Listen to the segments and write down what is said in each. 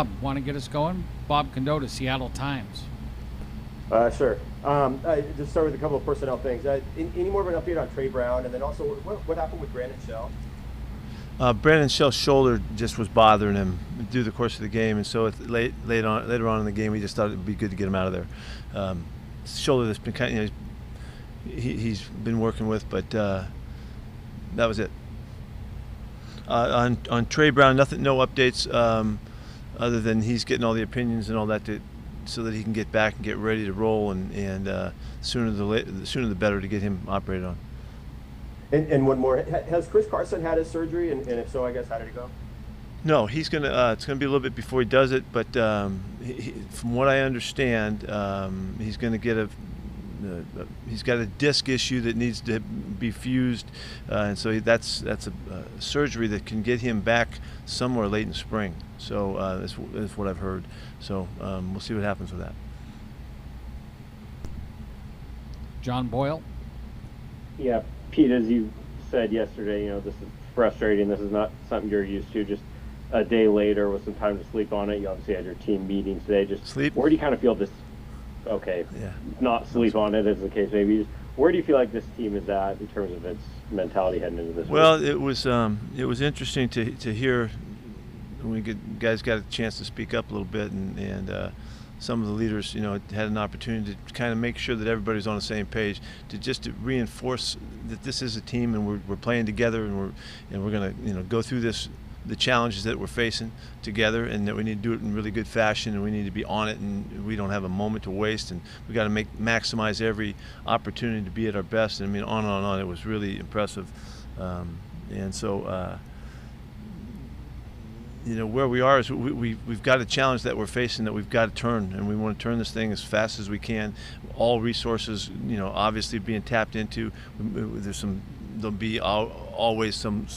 Bob, want to get us going? Bob Condota, Seattle Times. Sure. Just start with a couple of personnel things. Any more of an update on Trey Brown, and then also what happened with Brandon Shell? Brandon Shell's shoulder just was bothering him through the course of the game, and so later on in the game, we just thought it would be good to get him out of there. Shoulder that's been kind of, he's been working with, but that was it. On Trey Brown, no updates other than he's getting all the opinions and all that so that he can get back and get ready to roll, and the sooner the better to get him operated on. And one more, has Chris Carson had his surgery, and if so, I guess how did it go? No, he's gonna. It's gonna be a little bit before he does it, but from what I understand, he's gonna get he's got a disc issue that needs to be fused, and so that's a surgery that can get him back somewhere late in spring. So that's what I've heard. So we'll see what happens with that. John Boyle. Yeah, Pete, as you said yesterday, this is frustrating. This is not something you're used to. Just a day later with some time to sleep on it. You obviously had your team meeting today. Just sleep. Where do you kind of feel this? Okay, yeah. Not sleep on it, as the case may be. Where do you feel like this team is at in terms of its mentality heading into this? Well, week? it was interesting to hear when guys got a chance to speak up a little bit, and some of the leaders, had an opportunity to kind of make sure that everybody's on the same page, to reinforce that this is a team and we're playing together, and we're going to go through the challenges that we're facing together, and that we need to do it in really good fashion, and we need to be on it, and we don't have a moment to waste, and we got to maximize every opportunity to be at our best. And I mean, on and on. It was really impressive, and so. Where we are is we've got a challenge that we're facing that we've got to turn, and we want to turn this thing as fast as we can. All resources, obviously being tapped into. There'll be always some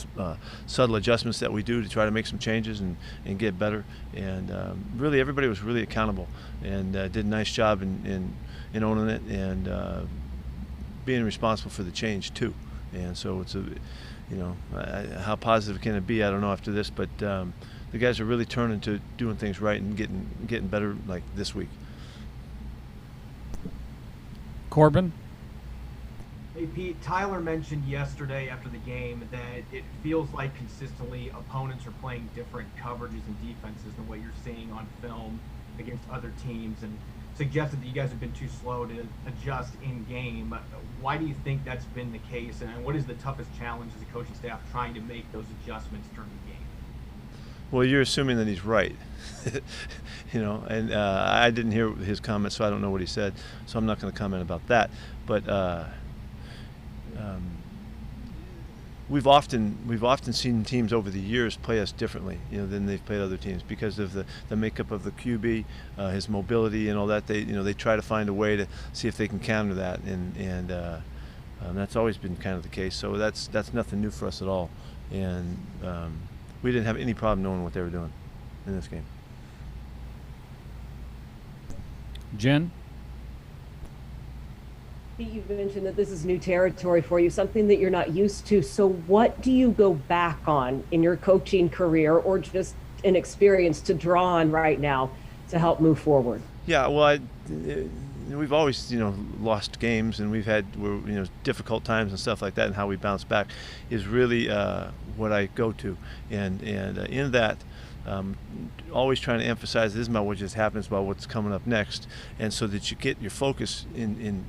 subtle adjustments that we do to try to make some changes and get better. And really, everybody was really accountable and did a nice job in owning it and being responsible for the change too. And so it's how positive can it be? I don't know after this, but the guys are really turning to doing things right and getting better, like this week. Corbin. Hey Pete, Tyler mentioned yesterday after the game that it feels like consistently opponents are playing different coverages and defenses than what you're seeing on film against other teams, and suggested that you guys have been too slow to adjust in game. Why do you think that's been the case, and what is the toughest challenge as a coaching staff trying to make those adjustments during the game? Well, you're assuming that he's right, and I didn't hear his comments, so I don't know what he said, so I'm not going to comment about that. But we've often seen teams over the years play us differently, than they've played other teams because of the makeup of the QB, his mobility and all that. They try to find a way to see if they can counter that, and that's always been kind of the case. So that's nothing new for us at all, and we didn't have any problem knowing what they were doing in this game. Jen. You've mentioned that this is new territory for you, something that you're not used to. So what do you go back on in your coaching career, or just an experience to draw on right now to help move forward? Yeah, well, we've always, lost games, and we've had, difficult times and stuff like that, and how we bounce back is really what I go to. And in that, always trying to emphasize this is about what just happens, about what's coming up next, and so that you get your focus in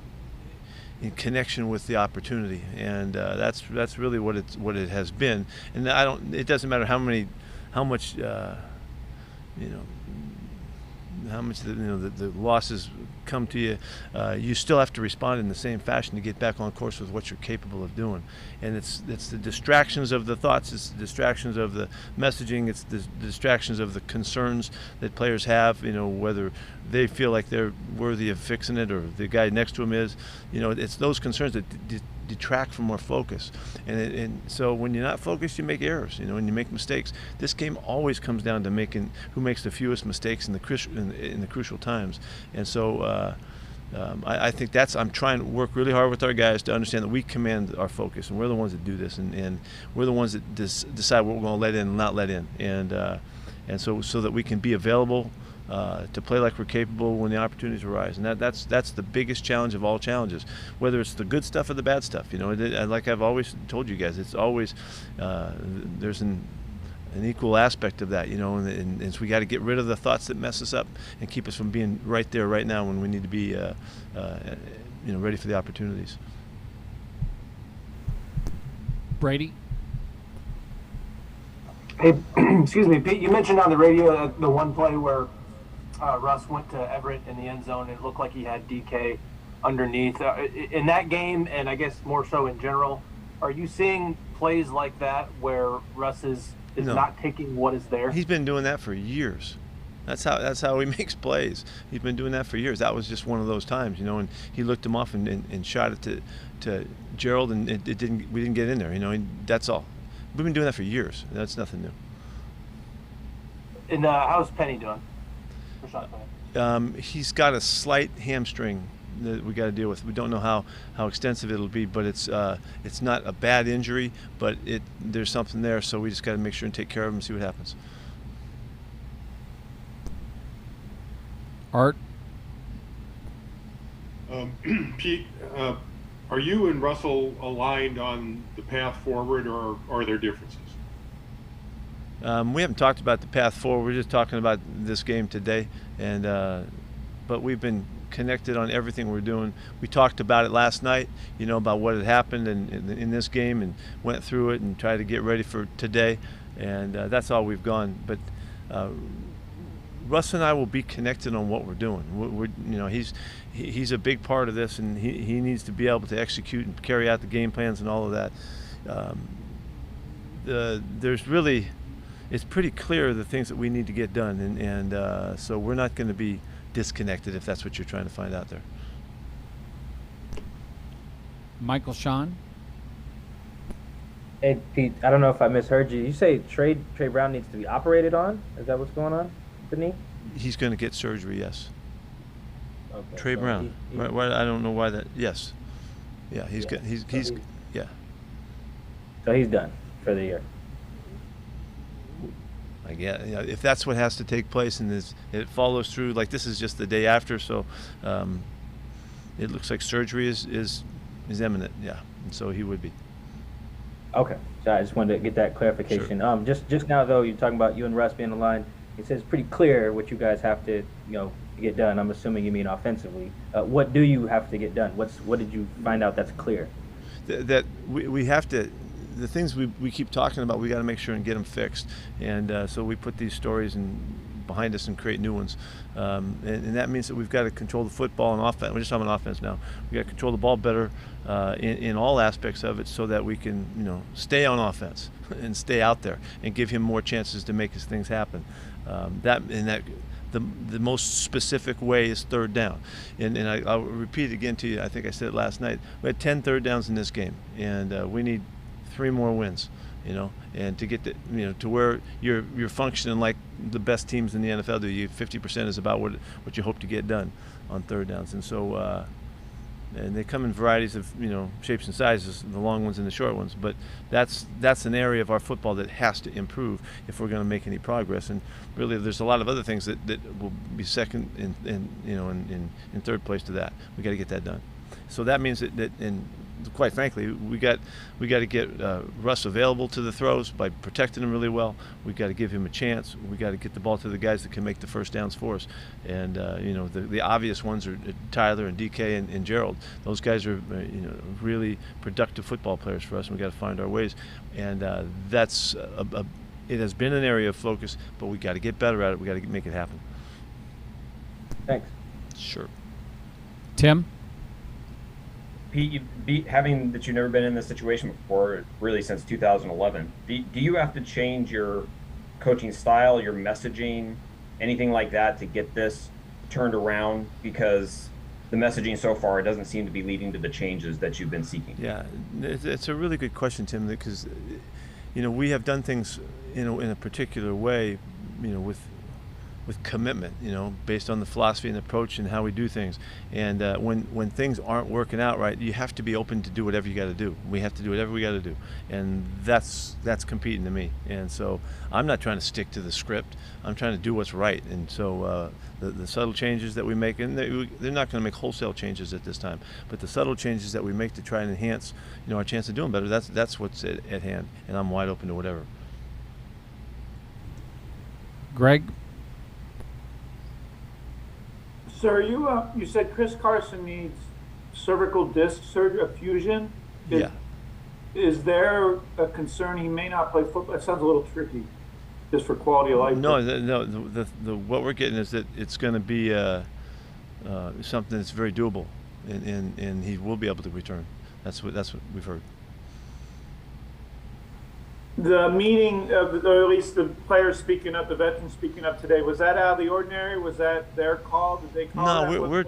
connection with the opportunity, and that's really what it has been. And it doesn't matter how much the losses come to you, you still have to respond in the same fashion to get back on course with what you're capable of doing. And it's the distractions of the thoughts, it's the distractions of the messaging, it's the distractions of the concerns that players have, whether they feel like they're worthy of fixing it or the guy next to them is, it's those concerns that detract from our focus. And so when you're not focused, you make errors, when you make mistakes. This game always comes down to making who makes the fewest mistakes in the crucial times. And so I think I'm trying to work really hard with our guys to understand that we command our focus, and we're the ones that do this, and we're the ones that decide what we're going to let in and not let in. And and so that we can be available to play like we're capable when the opportunities arise. And that's the biggest challenge of all challenges, whether it's the good stuff or the bad stuff. Like I've always told you guys, it's always there's an equal aspect of that, and so we got to get rid of the thoughts that mess us up and keep us from being right there right now when we need to be ready for the opportunities. Brady. Hey, excuse me, Pete, you mentioned on the radio the one play where Russ went to Everett in the end zone and it looked like he had DK underneath. In that game, and I guess more so in general, are you seeing plays like that where Russ is No. not taking what is there? He's been doing that for years. That's how he makes plays. He's been doing that for years. That was just one of those times, and he looked him off and shot it to Gerald, and we didn't get in there, and that's all. We've been doing that for years. That's nothing new. And how's Penny doing? Rashad Penny? He's got a slight hamstring that we got to deal with. We don't know how extensive it'll be, but it's not a bad injury, but there's something there, so we just got to make sure and take care of him and see what happens. Art. Pete, are you and Russell aligned on the path forward, or are there differences? We haven't talked about the path forward. We're just talking about this game today, but we've been connected on everything we're doing. We talked about it last night, about what had happened in this game, and went through it and tried to get ready for today, and that's all we've gone. But Russ and I will be connected on what we're doing. He's a big part of this, and he needs to be able to execute and carry out the game plans and all of that. It's pretty clear the things that we need to get done, and so we're not going to be disconnected, if that's what you're trying to find out there. Michael Sean. Hey, Pete, I don't know if I misheard you. You say Trey Brown needs to be operated on? Is that what's going on with the knee? He's going to get surgery, yes. Okay, Trey so Brown. Why, I don't know why that. Yes. Yeah, yeah. So he's done for the year. I guess, if that's what has to take place and it follows through, like this is just the day after, so it looks like surgery is imminent, yeah, and so he would be. Okay, so I just wanted to get that clarification. Sure. Just now though, you're talking about you and Russ being aligned. It says pretty clear what you guys have to get done. I'm assuming you mean offensively. What do you have to get done? What did you find out that's clear? That we have to. The things we keep talking about, we got to make sure and get them fixed, and so we put these stories behind us and create new ones, and that means that we've got to control the football and offense. We're just talking offense now. We got to control the ball better in all aspects of it, so that we can stay on offense and stay out there and give him more chances to make his things happen. The most specific way is third down, and I'll repeat it again to you. I think I said it last night. We had 10 third downs in this game, and we need 3 more wins, and to get to where you're functioning like the best teams in the NFL do. 50% is about what you hope to get done on third downs, and so and they come in varieties of shapes and sizes, the long ones and the short ones. But that's an area of our football that has to improve if we're going to make any progress. And really, there's a lot of other things that will be second in third place to that. We got to get that done. So that means that quite frankly, we got to get Russ available to the throws by protecting him really well. We got to give him a chance. We got to get the ball to the guys that can make the first downs for us. And the obvious ones are Tyler and DK and Gerald. Those guys are really productive football players for us, and we got to find our ways. And that's it has been an area of focus, but we got to get better at it. We got to make it happen. Thanks. Sure. Tim. Pete, having that you've never been in this situation before, really since 2011, do you have to change your coaching style, your messaging, anything like that to get this turned around? Because the messaging so far doesn't seem to be leading to the changes that you've been seeking. Yeah, it's a really good question, Tim, because we have done things in a particular way, with with commitment, based on the philosophy and approach and how we do things. And when things aren't working out right, you have to be open to do whatever you got to do. We have to do whatever we got to do, and that's competing to me. And so I'm not trying to stick to the script. I'm trying to do what's right. And so the subtle changes that we make, and they're not going to make wholesale changes at this time, but the subtle changes that we make to try and enhance, our chance of doing better, that's what's at hand. And I'm wide open to whatever. Greg? Sir, you said Chris Carson needs cervical disc surgery, fusion. Yeah. Is there a concern he may not play football? That sounds a little tricky, just for quality of life. No. What we're getting is that it's going to be something that's very doable, and he will be able to return. That's what we've heard. The meeting, or at least the players speaking up, the veterans speaking up today, was that out of the ordinary? Was that their call? Did they call? No,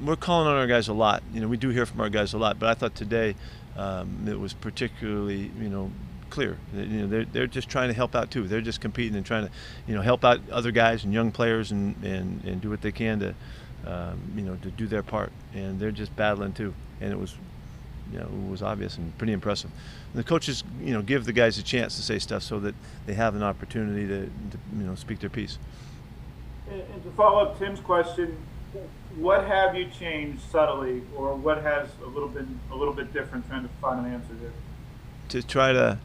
we're calling on our guys a lot. We do hear from our guys a lot, but I thought today it was particularly clear. They're just trying to help out too. They're just competing and trying to help out other guys and young players and do what they can to to do their part. And they're just battling too. And it was obvious and pretty impressive. And the coaches, give the guys a chance to say stuff so that they have an opportunity to speak their piece. And to follow up Tim's question, what have you changed subtly, or what has a little bit different, trying to find an answer there? To try to.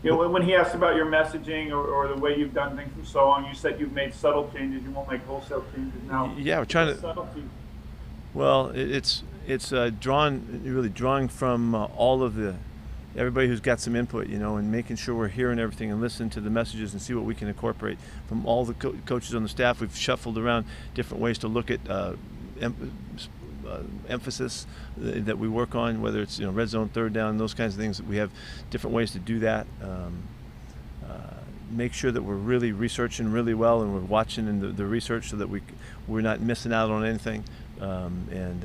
When he asked about your messaging or the way you've done things for so long, you said you've made subtle changes. You won't make wholesale changes now. Yeah, we're trying to. Subtlety. Well, it's drawing from all of everybody who's got some input, and making sure we're hearing everything and listening to the messages and see what we can incorporate from all the coaches on the staff. We've shuffled around different ways to look at emphasis that we work on, whether it's red zone, third down, those kinds of things. We have different ways to do that. Make sure that we're really researching really well, and we're watching in the research so that we're not missing out on anything. And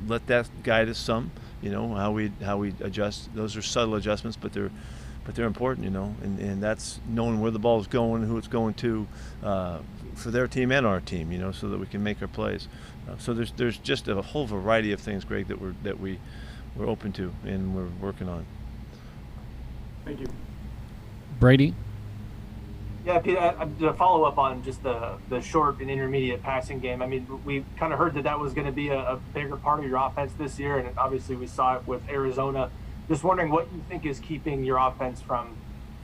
let that guide us some, how we adjust. Those are subtle adjustments, but they're important, and that's knowing where the ball is going, who it's going to, for their team and our team, so that we can make our plays. So there's just a whole variety of things, Greg, that we're open to and we're working on. Thank you. Brady? Yeah, Pete, to follow up on just the short and intermediate passing game, I mean, we kind of heard that was going to be a bigger part of your offense this year, and obviously we saw it with Arizona. Just wondering what you think is keeping your offense from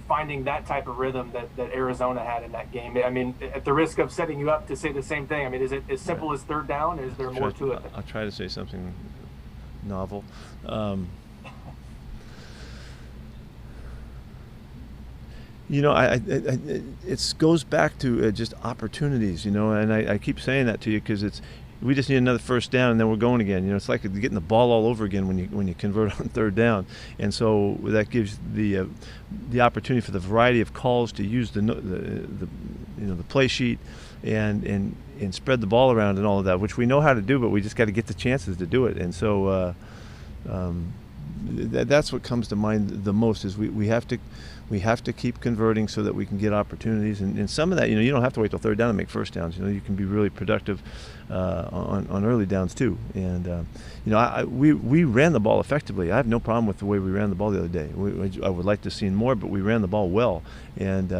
finding that type of rhythm that Arizona had in that game. I mean, at the risk of setting you up to say the same thing, I mean, is it as simple as third down, or is there more to it? I'll try to say something novel. It goes back to just opportunities, and I keep saying that to you because we just need another first down and then we're going again. It's like getting the ball all over again when you convert on third down, and so that gives the opportunity for the variety of calls to use the play sheet and spread the ball around and all of that, which we know how to do, but we just got to get the chances to do it. And so that's what comes to mind the most is we have to keep converting so that we can get opportunities, and some of that, you don't have to wait till third down to make first downs. You can be really productive on early downs too. And we ran the ball effectively. I have no problem with the way we ran the ball the other day. I would like to see more, but we ran the ball well, and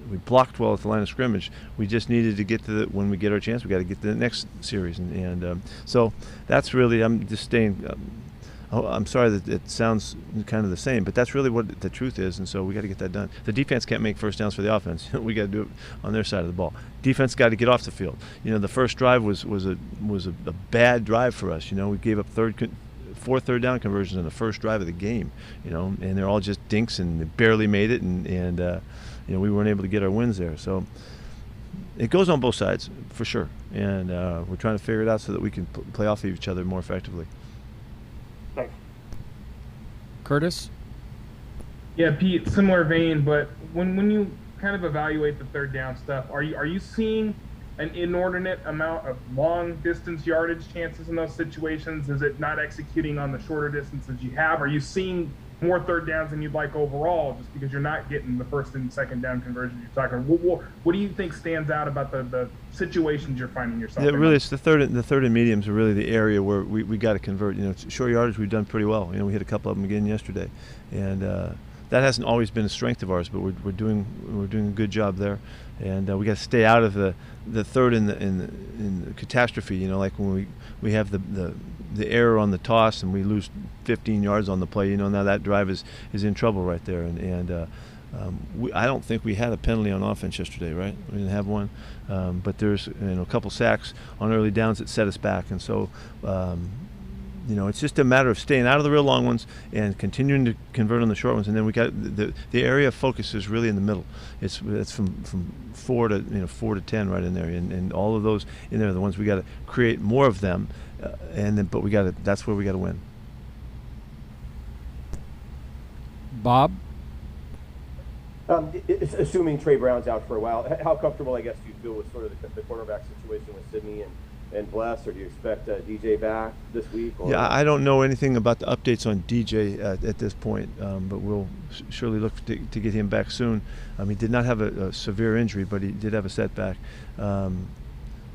we blocked well at the line of scrimmage. We just needed to get to when we get our chance, we got to get to the next series, and so that's really. I'm just staying. I'm sorry that it sounds kind of the same, but that's really what the truth is, and so we got to get that done. The defense can't make first downs for the offense. We got to do it on their side of the ball. Defense got to get off the field. The first drive was a bad drive for us. We gave up four third down conversions in the first drive of the game. And they're all just dinks and they barely made it, and we weren't able to get our wins there. So it goes on both sides for sure, and we're trying to figure it out so that we can play off of each other more effectively. Thanks. Curtis? Yeah, Pete, similar vein, but when you kind of evaluate the third down stuff, are you seeing an inordinate amount of long distance yardage chances in those situations? Is it not executing on the shorter distances you have? Are you seeing more third downs than you'd like overall, just because you're not getting the first and second down conversions you're talking. What do you think stands out about the situations you're finding yourself in? Really, it's the third and mediums are really the area where we got to convert. Short yardage we've done pretty well. We hit a couple of them again yesterday, and that hasn't always been a strength of ours, but we're doing a good job there, and we got to stay out of the third in the catastrophe. Like when we have the error on the toss and we lose 15 yards on the play. Now that drive is in trouble right there, and I don't think we had a penalty on offense yesterday, right? We didn't have one, but there's a couple sacks on early downs that set us back, and so. It's just a matter of staying out of the real long ones and continuing to convert on the short ones. And then we got the area of focus is really in the middle. It's from 4 to 10 right in there, and all of those in there are the ones we got to create more of them. But that's where we got to win. Bob? Assuming Trey Brown's out for a while, how comfortable, I guess, do you feel with sort of the cornerback situation with Sidney and Bless, or do you expect DJ back this week? Or? Yeah, I don't know anything about the updates on DJ at this point, but we'll surely look to get him back soon. He did not have a severe injury, but he did have a setback.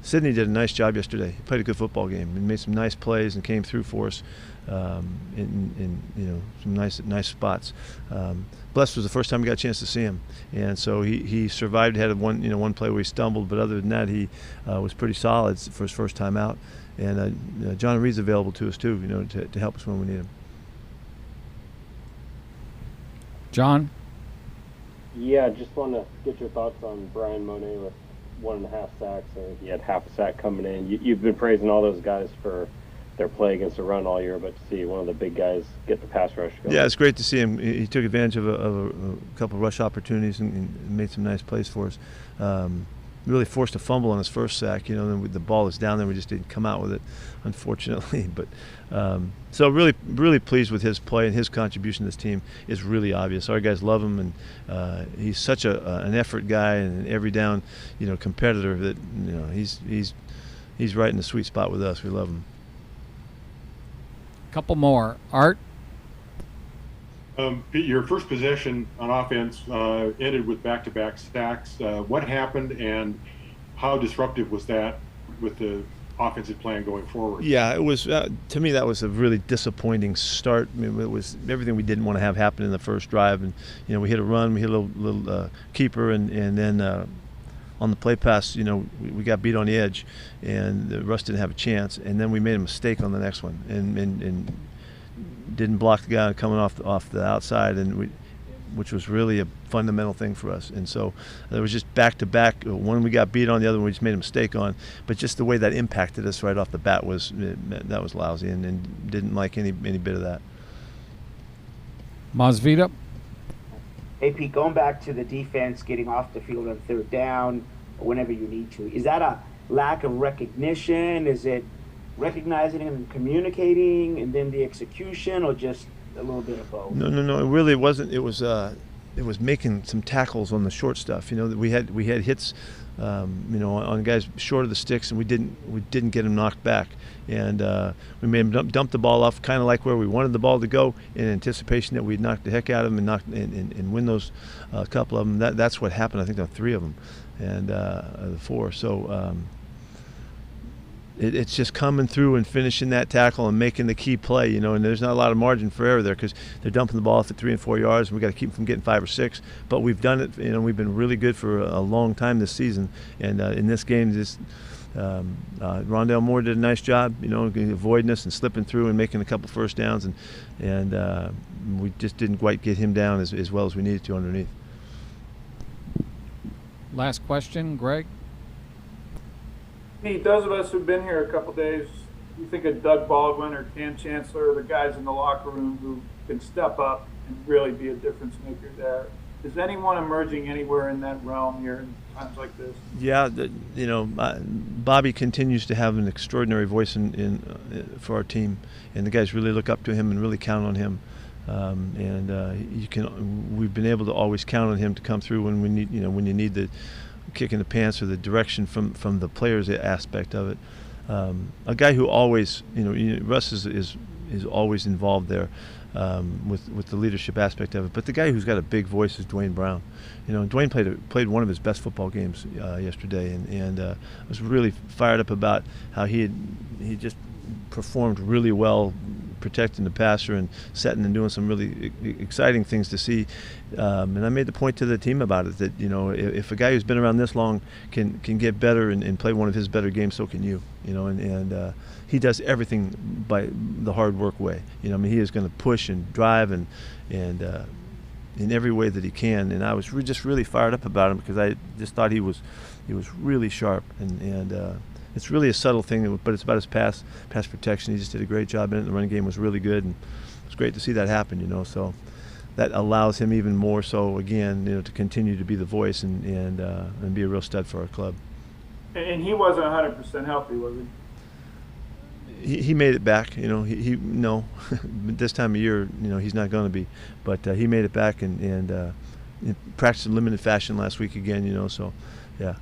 Sidney did a nice job yesterday. He played a good football game and made some nice plays and came through for us in some nice spots. Bless was the first time we got a chance to see him, and so he survived. Had one play where he stumbled, but other than that, he was pretty solid for his first time out. And John Reed's available to us too, to help us when we need him. John? Yeah, just want to get your thoughts on Brian Monet with 1.5 sacks. I think he had half a sack coming in. You've been praising all those guys for their play against the run all year, but to see one of the big guys get the pass rush going. Yeah, it's great to see him. He took advantage of a couple of rush opportunities and made some nice plays for us. Really forced a fumble on his first sack. Then the ball was down there. We just didn't come out with it, unfortunately. But so really pleased with his play, and his contribution to this team is really obvious. Our guys love him, and he's such an effort guy and an every down competitor that he's right in the sweet spot with us. We love him. Couple more. Art? Pete, your first possession on offense ended with back-to-back sacks. What happened, and how disruptive was that with the offensive plan going forward? Yeah, it was. To me, that was a really disappointing start. It was everything we didn't want to have happen in the first drive, and we hit a run, we hit a little keeper, and then on the play pass, we got beat on the edge, and Russ didn't have a chance, and then we made a mistake on the next one, and didn't block the guy coming off the outside, which was really a fundamental thing for us. And so there was just back-to-back. One we got beat on, the other one we just made a mistake on. But just the way that impacted us right off the bat was lousy, and didn't like any bit of that. Masvita? Hey, Pete, going back to the defense getting off the field on third down whenever you need to, is that a lack of recognition? Is it recognizing and communicating, and then the execution, or just a little bit of both? No. It really wasn't. It was making some tackles on the short stuff. We had hits, on guys short of the sticks, and we didn't get them knocked back. And we made them dump the ball off, kind of like where we wanted the ball to go, in anticipation that we'd knock the heck out of them and win those couple of them. That's what happened. I think there were 3 of them, and the 4. So. It's just coming through and finishing that tackle and making the key play, and there's not a lot of margin for error there because they're dumping the ball off at 3 and 4 yards, and we got to keep them from getting 5 or 6. But we've done it, we've been really good for a long time this season. And in this game, Rondale Moore did a nice job, avoiding us and slipping through and making a couple first downs, and we just didn't quite get him down as well as we needed to underneath. Last question, Greg? Pete, those of us who've been here a couple days, you think of Doug Baldwin or Dan Chancellor, the guys in the locker room who can step up and really be a difference maker there. Is anyone emerging anywhere in that realm here in times like this? Yeah, Bobby continues to have an extraordinary voice for our team, and the guys really look up to him and really count on him. We've been able to always count on him to come through when we need, when you need the kick in the pants or the direction from the players aspect of it. A guy who always, Russ is is always involved there with the leadership aspect of it. But the guy who's got a big voice is Duane Brown. Duane played one of his best football games yesterday, and I was really fired up about how he just performed really well, protecting the passer and setting and doing some really exciting things to see. And I made the point to the team about it that if a guy who's been around this long can get better and play one of his better games, so can you. And he does everything by the hard work way. He is going to push and drive and in every way that he can. And I was just really fired up about him because I just thought he was really sharp and it's really a subtle thing, but it's about his pass protection. He just did a great job in it. The running game was really good, and it was great to see that happen. So that allows him even more so again, to continue to be the voice and be a real stud for our club. And he wasn't 100% healthy, was he? He made it back. No, this time of year, he's not going to be, but he made it back and practiced in limited fashion last week again. So, yeah.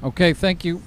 Okay, thank you.